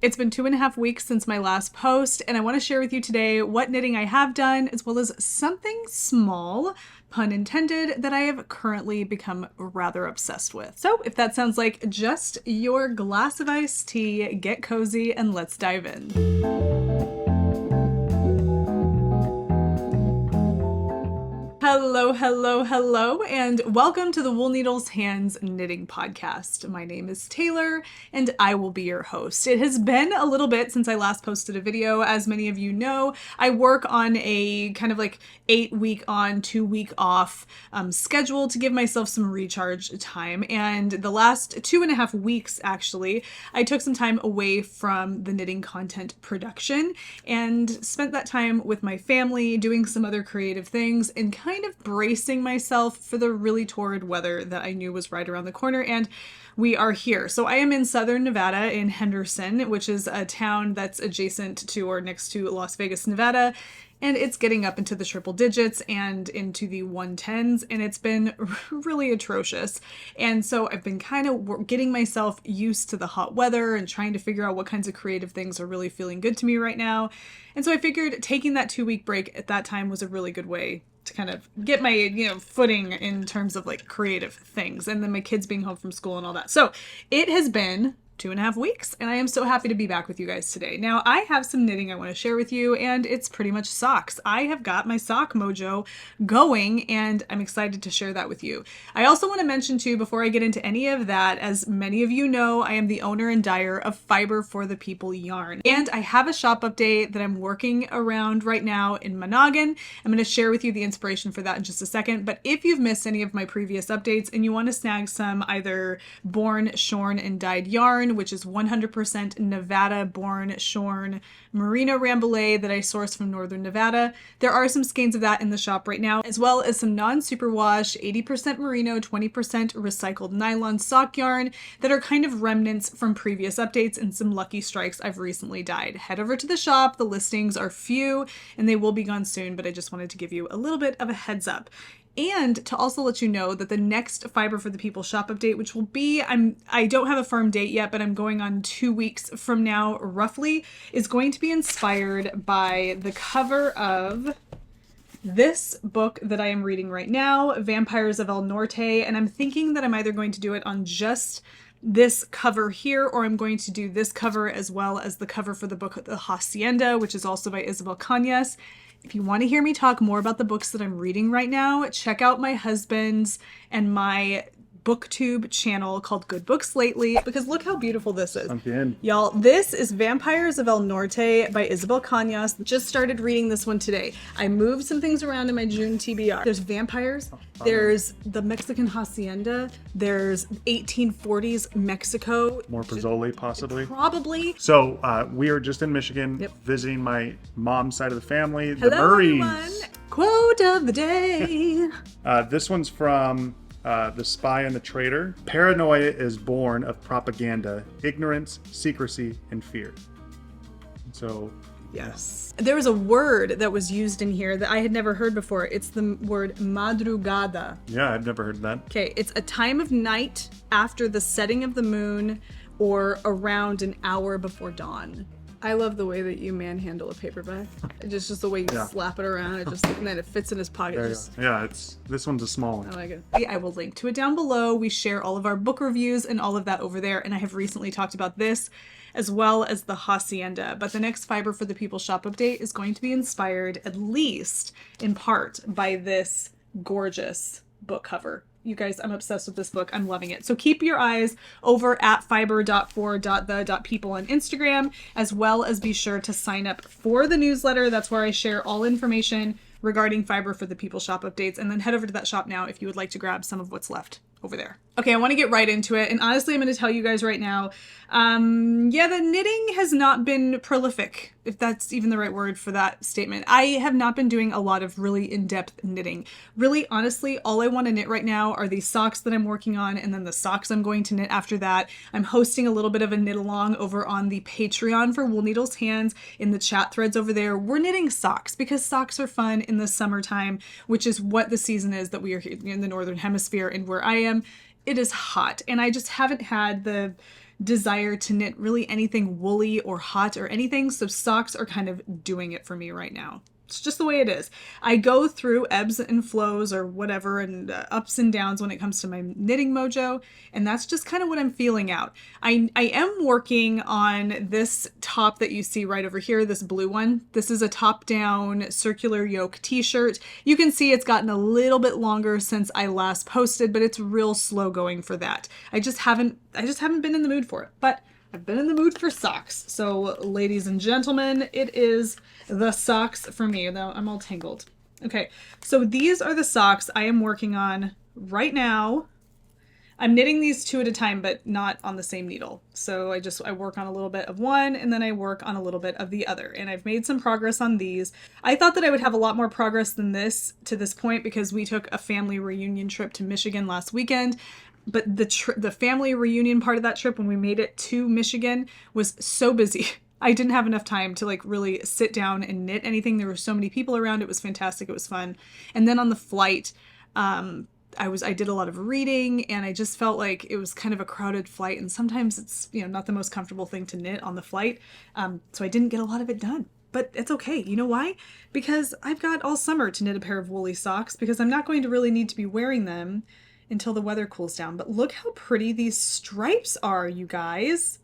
It's been 2.5 weeks since my last post, and I want to share with you today what knitting I have done, as well as something small, pun intended, that I have currently become rather obsessed with. So if that sounds like just your glass of iced tea, get cozy and let's dive in. Hello, and welcome to the Wool Needles Hands Knitting Podcast. My name is Taylor, and I will be your host. It has been a little bit since I last posted a video. As many of you know, I work on a kind of like 8-week on, 2-week off schedule to give myself some recharge time. And the last 2.5 weeks, actually, I took some time away from the knitting content production and spent that time with my family, doing some other creative things, and kind of bracing myself for the really torrid weather that I knew was right around the corner, and we are here. So I am in southern Nevada in Henderson, which is a town that's adjacent to or next to Las Vegas, Nevada, and it's getting up into the triple digits and into the 110s, and it's been really atrocious. And so I've been kind of getting myself used to the hot weather and trying to figure out what kinds of creative things are really feeling good to me right now. And so I figured taking that 2-week break at that time was a really good way to kind of get my, footing in terms of like creative things, and then my kids being home from school and all that. So it has been 2.5 weeks, and I am so happy to be back with you guys today. Now, I have some knitting I want to share with you, and it's pretty much socks. I have got my sock mojo going, and I'm excited to share that with you. I also want to mention too, before I get into any of that, as many of you know, I am the owner and dyer of Fiber for the People yarn, and I have a shop update that I'm working around right now in Monoghan. I'm going to share with you the inspiration for that in just a second, but if you've missed any of my previous updates and you want to snag some either born, shorn, and dyed yarn, which is 100% Nevada-born, shorn merino rambouillet that I source from northern Nevada. There are some skeins of that in the shop right now, as well as some non-superwash, 80% merino, 20% recycled nylon sock yarn that are kind of remnants from previous updates and some lucky strikes I've recently dyed. Head over to the shop. The listings are few and they will be gone soon, but I just wanted to give you a little bit of a heads up. And to also let you know that the next Fiber for the People shop update, which will be, I don't have a firm date yet, but I'm going on 2 weeks from now, roughly, is going to be inspired by the cover of this book that I am reading right now, Vampires of El Norte. And I'm thinking that I'm either going to do it on just this cover here, or I'm going to do this cover as well as the cover for the book The Hacienda, which is also by Isabel Cañas. If you want to hear me talk more about the books that I'm reading right now, check out my husband's and my booktube channel called Good Books Lately, because look how beautiful this is. Y'all, this is Vampires of El Norte by Isabel Cañas. Just started reading this one today. I moved some things around in my June TBR. There's vampires, there's the Mexican hacienda, there's 1840s Mexico. More Pozzoli, possibly. Probably. So we are just in Michigan, visiting my mom's side of the family, the Hello, Murrays. everyone. Quote of the day. This one's from The Spy and the Traitor. Paranoia is born of propaganda, ignorance, secrecy, and fear. So, yes. There was a word that was used in here that I had never heard before. It's the word madrugada. Yeah, I've never heard of that. Okay, it's a time of night after the setting of the moon or around an hour before dawn. I love the way that you manhandle a paperback. Just the way you slap it around, and then it fits in his pocket. Yeah, this one's a small one. I like it. I will link to it down below. We share all of our book reviews and all of that over there, and I have recently talked about this as well as the Hacienda. But the next Fiber for the People shop update is going to be inspired, at least in part, by this gorgeous book cover. You guys, I'm obsessed with this book. I'm loving it. So keep your eyes over at fiber.for.the.people on Instagram, as well as be sure to sign up for the newsletter. That's where I share all information regarding Fiber for the People shop updates. And then head over to that shop now if you would like to grab some of what's left over there. Okay, I want to get right into it. And honestly, I'm going to tell you guys right now, the knitting has not been prolific, if that's even the right word for that statement. I have not been doing a lot of really in-depth knitting. Really, honestly, all I want to knit right now are these socks that I'm working on, and then the socks I'm going to knit after that. I'm hosting a little bit of a knit along over on the Patreon for Wool Needles Hands in the chat threads over there. We're knitting socks because socks are fun in the summertime, which is what the season is that we are here in the Northern Hemisphere, and where I am, it is hot, and I just haven't had the desire to knit really anything woolly or hot or anything. So socks are kind of doing it for me right now. It's just the way it is. I go through ebbs and flows or whatever and ups and downs when it comes to my knitting mojo. And that's just kind of what I'm feeling out. I am working on this top that you see right over here, this blue one. This is a top-down circular yoke t-shirt. You can see it's gotten a little bit longer since I last posted, but it's real slow going for that. I just haven't been in the mood for it. But I've been in the mood for socks. So ladies and gentlemen, it is the socks for me. Though I'm all tangled. Okay, so these are the socks I am working on right now. I'm knitting these two at a time, but not on the same needle. So I work on a little bit of one and then I work on a little bit of the other. And I've made some progress on these. I thought that I would have a lot more progress than this to this point because we took a family reunion trip to Michigan last weekend. But the family reunion part of that trip when we made it to Michigan was so busy. I didn't have enough time to like really sit down and knit anything. There were so many people around. It was fantastic. It was fun. And then on the flight, I did a lot of reading and I just felt like it was kind of a crowded flight. And sometimes it's, not the most comfortable thing to knit on the flight. So I didn't get a lot of it done. But it's okay. You know why? Because I've got all summer to knit a pair of woolly socks because I'm not going to really need to be wearing them until the weather cools down. But look how pretty these stripes are, you guys.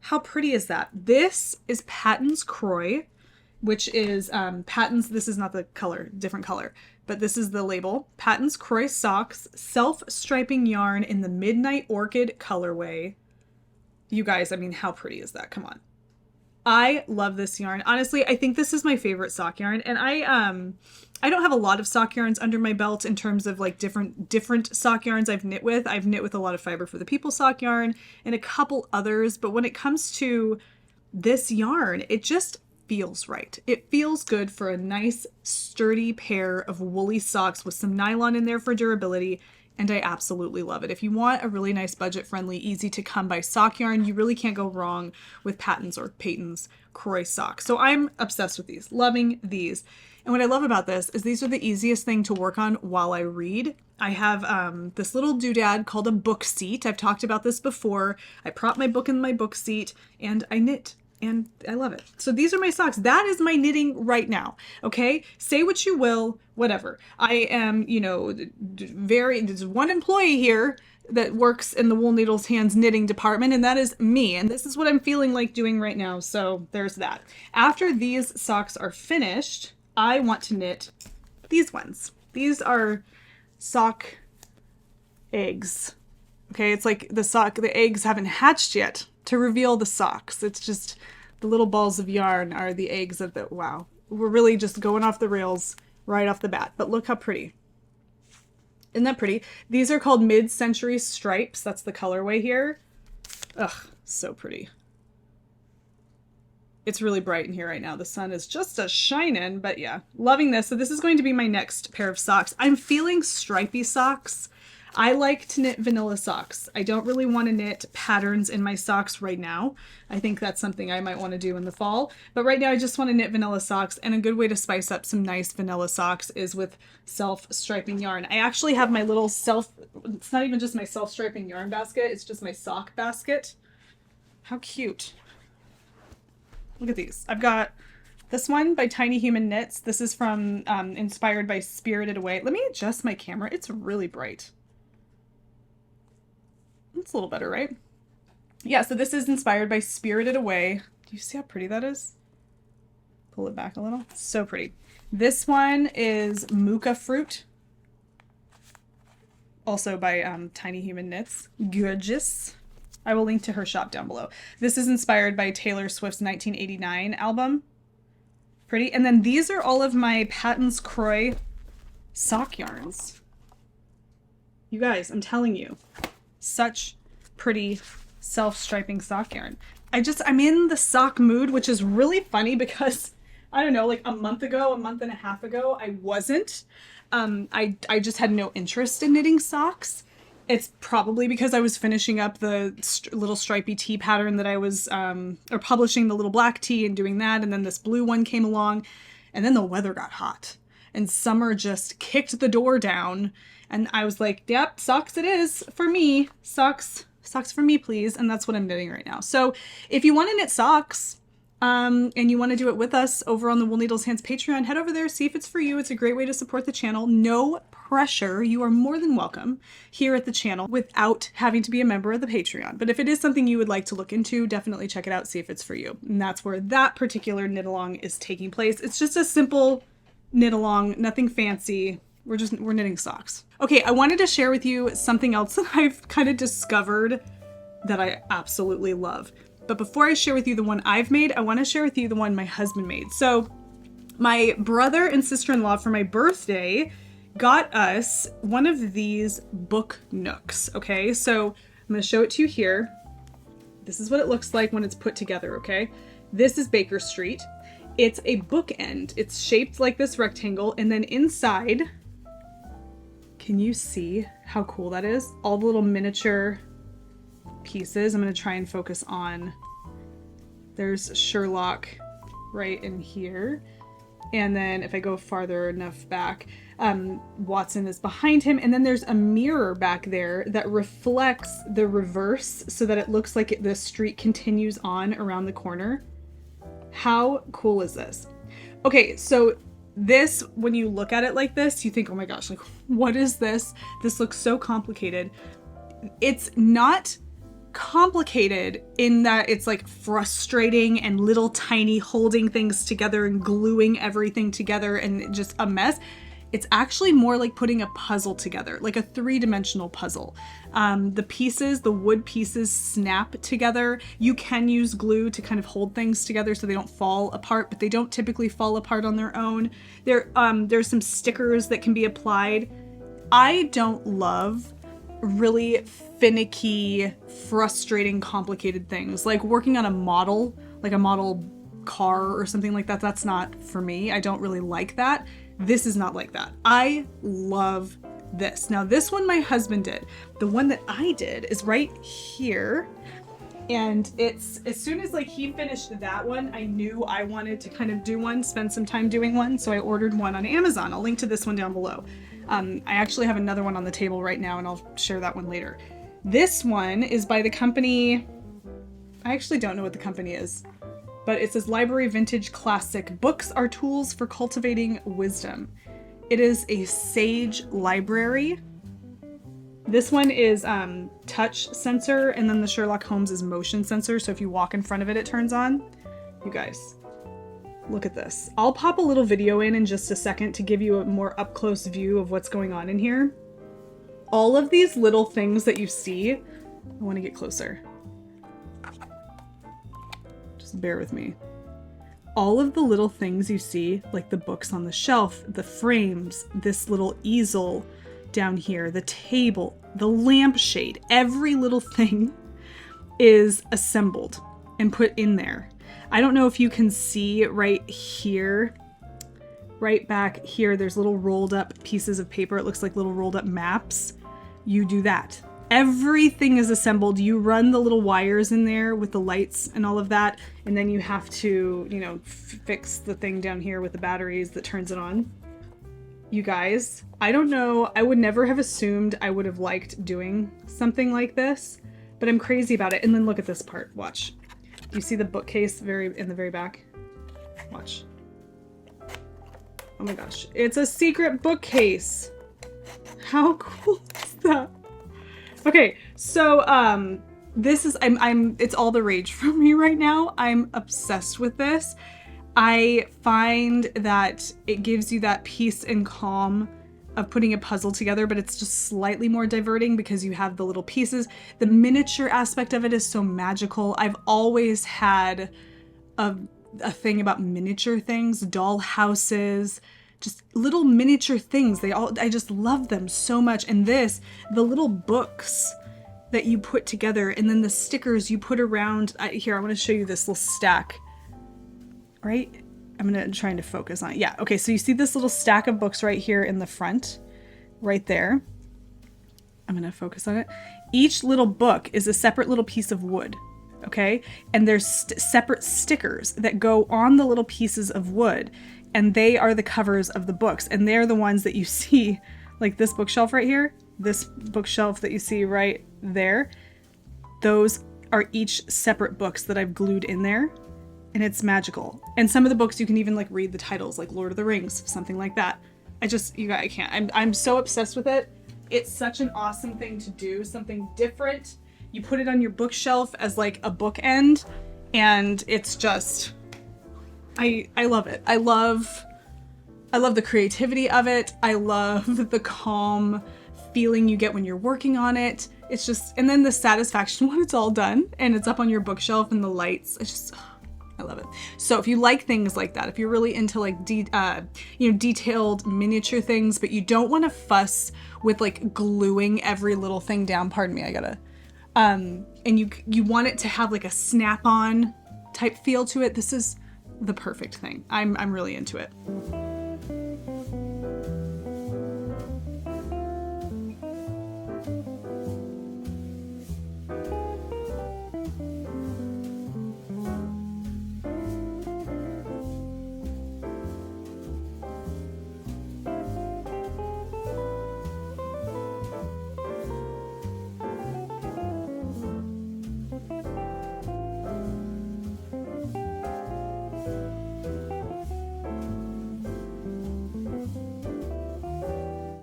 How pretty is that? This is Patons Kroy, which is Patons. This is not the color, different color, but this is the label. Patons Kroy socks, self-striping yarn in the Midnight Orchid colorway. You guys, I mean, how pretty is that? Come on. I love this yarn. Honestly, I think this is my favorite sock yarn. And I don't have a lot of sock yarns under my belt in terms of like different sock yarns I've knit with. I've knit with a lot of Fiber for the People sock yarn and a couple others. But when it comes to this yarn, it just feels right. It feels good for a nice sturdy pair of woolly socks with some nylon in there for durability. And I absolutely love it. If you want a really nice budget-friendly, easy to come by sock yarn, you really can't go wrong with Patons or Patons Kroy socks. So I'm obsessed with these, loving these. And what I love about this is these are the easiest thing to work on while I read. I have this little doodad called a book seat. I've talked about this before. I prop my book in my book seat and I knit. And I love it. So these are my socks. That is my knitting right now. Okay? Say what you will, whatever. I am, there's one employee here that works in the Wool Needles Hands knitting department, and that is me. And this is what I'm feeling like doing right now. So there's that. After these socks are finished, I want to knit these ones. These are sock eggs. Okay? It's like the eggs haven't hatched yet to reveal the socks. It's just the little balls of yarn are the eggs of the, wow. We're really just going off the rails right off the bat. But look how pretty. Isn't that pretty? These are called mid-century stripes. That's the colorway here. Ugh, so pretty. It's really bright in here right now. The sun is just a shining, but yeah, loving this. So this is going to be my next pair of socks. I'm feeling stripy socks. I like to knit vanilla socks. I don't really want to knit patterns in my socks right now. I think that's something I might want to do in the fall. But right now I just want to knit vanilla socks, and a good way to spice up some nice vanilla socks is with self-striping yarn. I actually have my little it's not even just my self-striping yarn basket, it's just my sock basket. How cute. Look at these. I've got this one by Tiny Human Knits. This is from inspired by Spirited Away. Let me adjust my camera. It's really bright. It's a little better, right? Yeah, so this is inspired by Spirited Away. Do you see how pretty that is? Pull it back a little. So pretty. This one is Muka Fruit. Also by Tiny Human Knits. Gorgeous. I will link to her shop down below. This is inspired by Taylor Swift's 1989 album. Pretty. And then these are all of my Patons Kroy sock yarns. You guys, I'm telling you. Such pretty self-striping sock yarn. I'm in the sock mood, which is really funny because, I don't know, like a month and a half ago, I wasn't. I just had no interest in knitting socks. It's probably because I was finishing up the little stripy tee pattern that I was, or publishing the little black tee and doing that, and then this blue one came along, and then the weather got hot. And summer just kicked the door down. And I was like, yep, socks it is for me. Socks socks for me, please. And that's what I'm knitting right now. So if you want to knit socks, and you want to do it with us over on the Wool Needles Hands Patreon, head over there, see if it's for you. It's a great way to support the channel. No pressure. You are more than welcome here at the channel without having to be a member of the Patreon. But if it is something you would like to look into, definitely check it out, see if it's for you. And that's where that particular knit along is taking place. It's just a simple knit along, nothing fancy. We're knitting socks. Okay, I wanted to share with you something else that I've kind of discovered that I absolutely love. But before I share with you the one I've made, I want to share with you the one my husband made. So my brother and sister-in-law for my birthday got us one of these book nooks, okay? So I'm going to show it to you here. This is what it looks like when it's put together, okay? This is Baker Street. It's a bookend. It's shaped like this rectangle, and then inside, can you see how cool that is? All the little miniature pieces. I'm going to try and focus on, there's Sherlock right in here, and then if I go farther enough back, Watson is behind him, and then there's a mirror back there that reflects the reverse so that it looks like the street continues on around the corner. How cool is this? Okay, so this, when you look at it like this, you think, oh my gosh, like, what is this? This looks so complicated. It's not complicated in that it's like frustrating and little tiny holding things together and gluing everything together and just a mess. It's actually more like putting a puzzle together, like a 3-dimensional puzzle. The pieces, the wood pieces snap together. You can use glue to kind of hold things together so they don't fall apart, but they don't typically fall apart on their own. There's some stickers that can be applied. I don't love really finicky, frustrating, complicated things. Like working on a model, like a model car or something like that. That's not for me. I don't really like that. This is not like that. I love this. Now this one my husband did. The one that I did is right here. And it's, as soon as like he finished that one, I knew I wanted to kind of do one, spend some time doing one. So I ordered one on Amazon. I'll link to this one down below. I actually have another one on the table right now and I'll share that one later. This one is by the company, I actually don't know what the company is, but it says Library Vintage Classic. Books are tools for cultivating wisdom. It is a sage library. This one is touch sensor, and then the Sherlock Holmes is motion sensor. So if you walk in front of it, it turns on. You guys, look at this. I'll pop a little video in just a second to give you a more up close view of what's going on in here. All of these little things that you see, I want to get closer. Just bear with me. All of the little things you see, like the books on the shelf, the frames, this little easel down here, the table, the lampshade, every little thing is assembled and put in there. I don't know if you can see right here, right back here, there's little rolled up pieces of paper. It looks like little rolled up maps. You do that. Everything is assembled. You run the little wires in there with the lights and all of that. And then you have to, you know, fix the thing down here with the batteries that turns it on. You guys, I don't know. I would never have assumed I would have liked doing something like this, but I'm crazy about it. And then look at this part. Watch. You see the bookcase in the very back? Watch. Oh my gosh. It's a secret bookcase. How cool is that? Okay, so this is it's all the rage for me right now. I'm obsessed with this. I find that it gives you that peace and calm of putting a puzzle together, but it's just slightly more diverting because you have the little pieces. The miniature aspect of it is so magical. I've always had a thing about miniature things, doll houses, just little miniature things. I just love them so much. And the little books that you put together and then the stickers you put around. Here, I want to show you this little stack. Right? I'm trying to focus on it. Yeah. Okay. So you see this little stack of books right here in the front, right there. I'm going to focus on it. Each little book is a separate little piece of wood. Okay. And there's separate stickers that go on the little pieces of wood. And they are the covers of the books. And they're the ones that you see, like this bookshelf right here, this bookshelf that you see right there. those are each separate books that I've glued in there, and it's magical. And some of the books you can even like read the titles, like Lord of the Rings, something like that. I can't. I'm so obsessed with it. It's such an awesome thing to do, something different. You put it on your bookshelf as like a bookend, and it's just, I love it. I love the creativity of it. I love the calm feeling you get when you're working on it. It's just, and then the satisfaction when it's all done and it's up on your bookshelf and the lights. It's just, I love it. So if you like things like that, if you're really into like detailed miniature things, but you don't want to fuss with like gluing every little thing down. Pardon me, I gotta. And you want it to have like a snap-on type feel to it. This is the perfect thing. I'm really into it.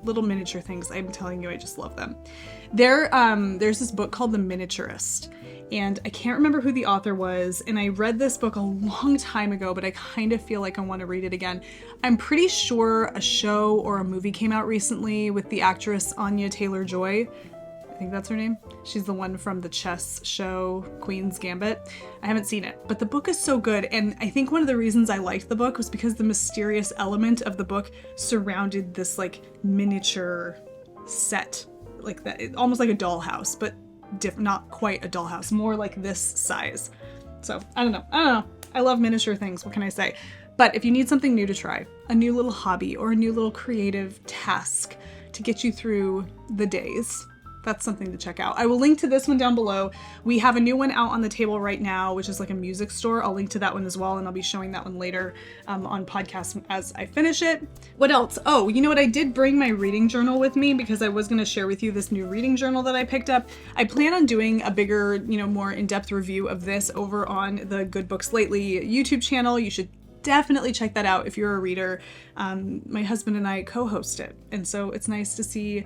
Little miniature things. I'm telling you, I just love them. There's this book called The Miniaturist, and I can't remember who the author was, and I read this book a long time ago, but I kind of feel like I want to read it again. I'm pretty sure a show or a movie came out recently with the actress Anya Taylor-Joy. I think that's her name. She's the one from the chess show, Queen's Gambit. I haven't seen it, but the book is so good. And I think one of the reasons I liked the book was because the mysterious element of the book surrounded this like miniature set, like that, almost like a dollhouse, but not quite a dollhouse, more like this size. So I don't know. I love miniature things. What can I say? But if you need something new to try, a new little hobby or a new little creative task to get you through the days, that's something to check out. I will link to this one down below. We have a new one out on the table right now, which is like a music store. I'll link to that one as well, and I'll be showing that one later on podcast as I finish it. What else? Oh, you know what? I did bring my reading journal with me because I was going to share with you this new reading journal that I picked up. I plan on doing a bigger, more in-depth review of this over on the Good Books Lately YouTube channel. You should definitely check that out if you're a reader. My husband and I co-host it, and so it's nice to see.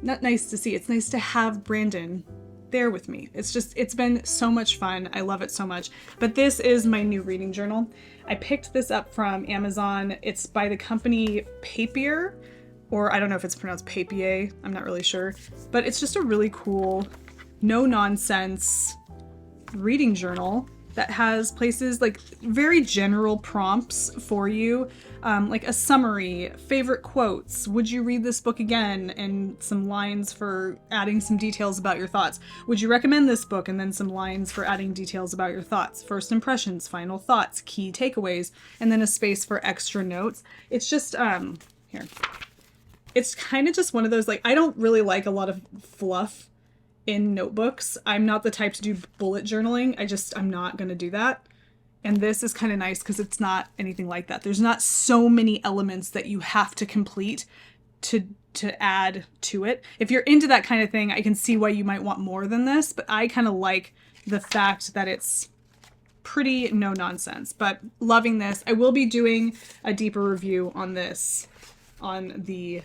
It's nice to have Brandon there with me. It's been so much fun. I love it so much. But this is my new reading journal. I picked this up from Amazon. It's by the company Papier, or I don't know if it's pronounced Papier. I'm not really sure. But it's just a really cool, no-nonsense reading journal that has places like very general prompts for you, like a summary, favorite quotes, would you read this book again, and some lines for adding some details about your thoughts. Would you recommend this book? And then some lines for adding details about your thoughts. First impressions, final thoughts, key takeaways, and then a space for extra notes. It's just, here. It's kind of just one of those, like, I don't really like a lot of fluff in notebooks. I'm not the type to do bullet journaling. I'm not going to do that. And this is kind of nice because it's not anything like that. There's not so many elements that you have to complete to add to it. If you're into that kind of thing, I can see why you might want more than this, but I kind of like the fact that it's pretty no nonsense, but loving this. I will be doing a deeper review on this on the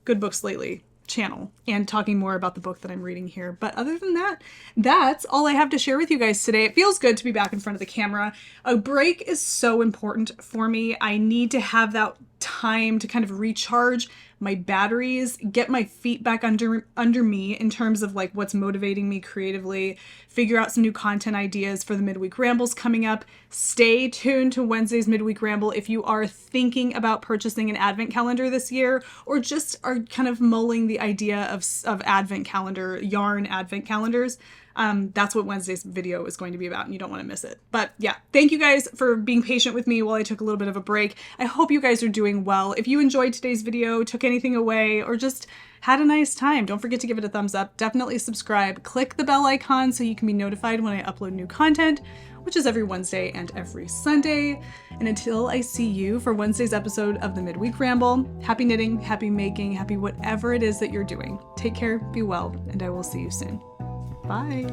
Good Books Lately channel and talking more about the book that I'm reading here. But other than that, that's all I have to share with you guys today. It feels good to be back in front of the camera. A break is so important for me. I need to have that time to kind of recharge my batteries, get my feet back under me in terms of like what's motivating me creatively, figure out some new content ideas for the midweek rambles coming up. Stay tuned to Wednesday's midweek ramble if you are thinking about purchasing an advent calendar this year, or just are kind of mulling the idea of advent calendar, yarn advent calendars. That's what Wednesday's video is going to be about, and you don't want to miss it. But yeah, thank you guys for being patient with me while I took a little bit of a break. I hope you guys are doing well. If you enjoyed today's video, took anything away, or just had a nice time, don't forget to give it a thumbs up. Definitely subscribe. Click the bell icon so you can be notified when I upload new content, which is every Wednesday and every Sunday. And until I see you for Wednesday's episode of the Midweek Ramble, happy knitting, happy making, happy whatever it is that you're doing. Take care, be well, and I will see you soon. Bye.